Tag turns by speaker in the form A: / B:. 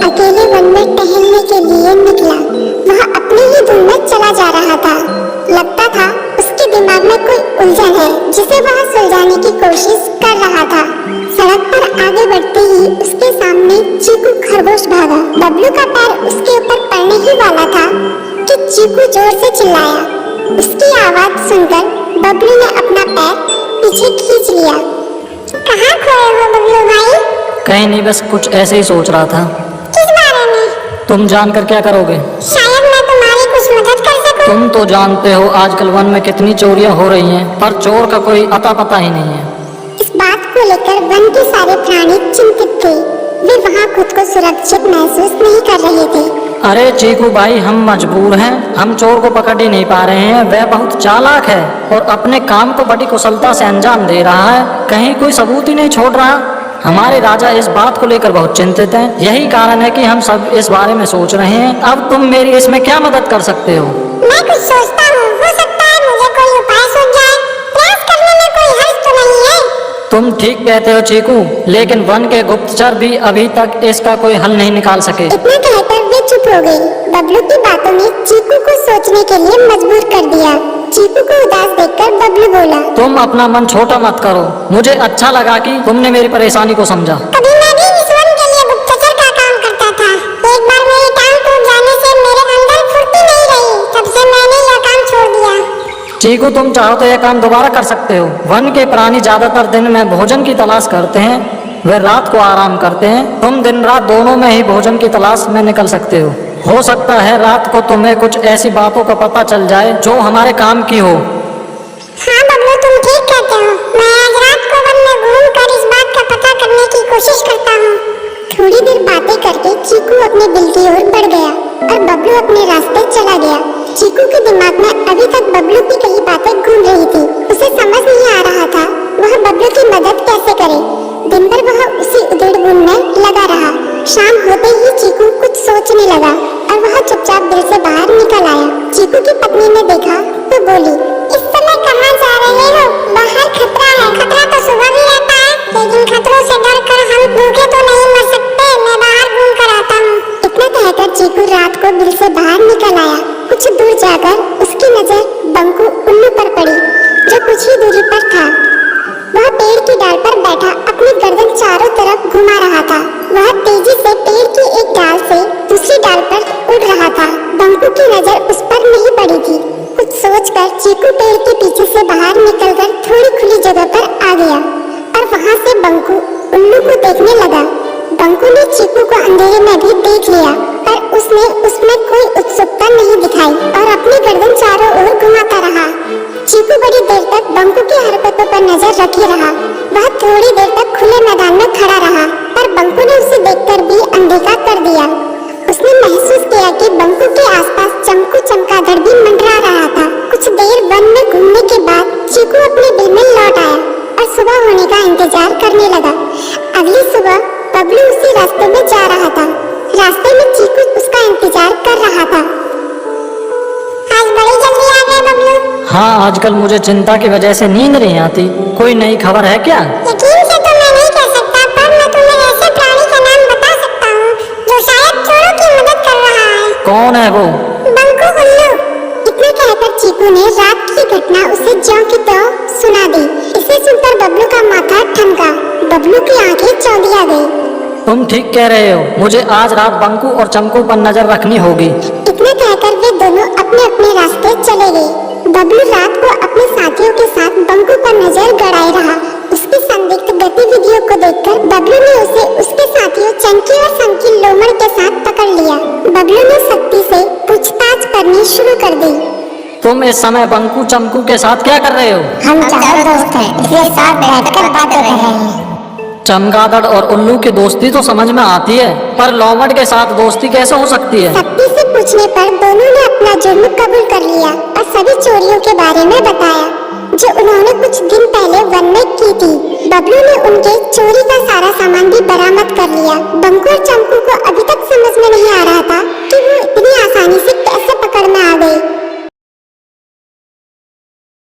A: अकेले वन में टहलने के लिए निकला। वह अपनी ही धुन में चला जा रहा था। लगता था उसके दिमाग में कोई उलझन है जिसे वह सुलझाने की कोशिश कर रहा था। सड़क पर आगे बढ़ते ही उसके सामने चीकू खरगोश भागा। बबलू का पैर उसके ऊपर पड़ने ही वाला था कि चीकू जोर से चिल्लाया। उसकी आवाज सुनकर बबलू ने अपना पैर पीछे खींच लिया। कहाँ खोए हो बबलू भाई?
B: कहीं नहीं, बस कुछ ऐसे ही सोच रहा था।
A: किस बारे में?
B: तुम जानकर क्या करोगे?
A: शायद मैं तुम्हारी कुछ मदद कर सकूं।
B: तुम तो जानते हो आजकल वन में कितनी चोरियां हो रही हैं, पर चोर का कोई अता पता ही नहीं है।
A: इस बात को लेकर वन के सारे प्राणी चिंतित थे। वे वहाँ खुद को सुरक्षित महसूस नहीं कर रहे थे।
B: अरे चीकू भाई, हम मजबूर हैं। हम चोर को पकड़ ही नहीं पा रहे हैं। वह बहुत चालाक है और अपने काम को बड़ी कुशलता से अंजाम दे रहा है। कहीं कोई सबूत ही नहीं छोड़ रहा। हमारे राजा इस बात को लेकर बहुत चिंतित हैं। यही कारण है कि हम सब इस बारे में सोच रहे हैं। अब तुम मेरी इसमें क्या मदद कर सकते हो?
A: मैं कुछ सोचता हूँ, हो सकता है मुझे कोई उपाय सूझ जाए। प्रयास करने में कोई हर्ज तो नहीं है।
B: तुम ठीक कहते हो चीकू, लेकिन वन के गुप्तचर भी अभी तक इसका कोई हल नहीं निकाल सके।
A: इतना कहकर वे चुप हो गई। बबलू की बातों ने चीकू को सोचने के लिए मजबूर कर दिया। चीकू को उदास देखकर बबलू बोला,
B: तुम अपना मन छोटा मत करो। मुझे अच्छा लगा कि तुमने मेरी परेशानी को समझा।
A: कभी मैं भी इस वन के लिए गुप्तचर का काम करता था। एक बार मेरी टांग टूट जाने से मेरे अंदर फुर्ती नहीं रही। तब से मैंने यह काम छोड़ दिया।
B: चीकू, तुम चाहो तो यह काम दोबारा कर सकते हो। वन के प्राणी ज्यादातर दिन में भोजन की तलाश करते हैं, वे रात को आराम करते हैं। तुम दिन रात दोनों में ही भोजन की तलाश में निकल सकते हो सकता है रात को तुम्हें कुछ ऐसी बातों का पता चल जाए जो हमारे काम की हो।
A: हाँ बबलू, तुम ठीक कहते हो। मैं आज रात को वन में घूमकर इस बात का पता करने की कोशिश करता हूँ। थोड़ी देर बातें करके चीकू अपने बिल की ओर बढ़ गया और बबलू अपने रास्ते चला गया। चीकू के दिमाग में अभी तक बबलू की कई बातें घूम रही थी। उसे समझ नहीं आ रहा था वह बबलू की मदद कैसे करे। दिन भर वह उसी उधेड़-बुन में लगा रहा। शाम होते ही चीकू कुछ सोचने लगा और वह चुपचाप दिल से बाहर निकल आया। चीकू की पत्नी ने देखा तो बोली, इस समय कहाँ जा रहे हो? बाहर खतरा है। खतरा तो सुबह भी रहता है, लेकिन खतरों से डरकर हम भूखे तो नहीं मर सकते। मैं बाहर घूम कर आता हूँ। इतना कहकर चीकू रात को बिल से बाहर निकल आया। कुछ दूर जाकर उसकी नजर बंकू उल्लू पर पड़ी, जो कुछ ही दूरी पर था। वह पेड़ की डाल पर बैठा अपनी गर्दन चारों तरफ घुमा रहा था। वह तेजी से पेड़ की एक डाल से दूसरी डाल पर उड़ रहा था। बंकू की नजर उस पर नहीं पड़ी थी। कुछ सोचकर चीकू पेड़ के पीछे से बाहर निकलकर थोड़ी खुली जगह पर आ गया और वहां से बंकू उल्लू को देखने लगा। बंकू ने चीकू को अंधेरे में भी देख लिया, पर उसने उसमें कोई उत्सुकता नहीं दिखाई और अपनी गर्दन चारों ओर घुमाता रहा। चीकू बड़ी देर तक बंकू की हरकतों पर नजर रखे रहा। वह थोड़ी देर तक खुले मैदान में खड़ा रहा, पर बंकू ने उसे देखकर भी अनदेखा कर दिया। उसने महसूस किया कि बंकू के आसपास चमकू चमगादड़ भी मंडरा रहा था। कुछ देर वन में घूमने के बाद चीकू अपने बिल में लौट आया और सुबह होने का इंतजार करने लगा। अगली सुबह बबलू उसी रास्ते में जा रहा था। रास्ते में चीकू उसका इंतजार कर रहा था। आज बड़ी जल्दी आ गए बबलू।
B: हाँ, आजकल मुझे चिंता की वजह से नींद नहीं आती। कोई नई खबर है क्या?
A: यकीन से तो मैं नहीं कह सकता, पर मैं तुम्हें ऐसे प्राणी का नाम बता सकता हूँ जो शायद चोरों की मदद कर रहा है।
B: कौन है वो?
A: बंकू उल्लू। इतना कहकर चीकू ने रात की घटना उसे ज्यों की त्यों सुना दी। इसे सुनकर बबलू का माथा ठनका। बबलू की आंखें चौंधिया गई।
B: तुम ठीक कह रहे हो। मुझे आज रात बंकू और चमकू पर नजर रखनी होगी।
A: इतना कहकर वे दोनों अपने अपने रास्ते चले गए। बबलू रात को अपने साथियों के साथ बंकू पर नजर गड़ाए रहा। उसकी संदिग्ध गतिविधियों को देखकर बबलू ने उसे उसके साथियों चंकी और संकी लोमड़ के साथ पकड़ लिया। बबलू ने सख्ती से पूछताछ करनी शुरू कर दी।
B: तुम इस समय बंकू चमकू के साथ क्या कर रहे हो?
A: हम चारों दोस्त हैं, इसलिए साथ बैठकर बात कर रहे हैं।
B: चमगादड़ और उल्लू की दोस्ती तो समझ में आती है, पर लोमड़ के साथ दोस्ती कैसे हो सकती है?
A: सख्ती से पूछने पर दोनों ने अपना जुर्म कबूल कर लिया और सभी चोरियों के बारे में बताया जो उन्होंने कुछ दिन पहले वन में की थी। बबलू ने उनके चोरी का सारा सामान भी बरामद कर लिया। बंकू और चमकू को अभी तक समझ में नहीं आ रहा था कि वो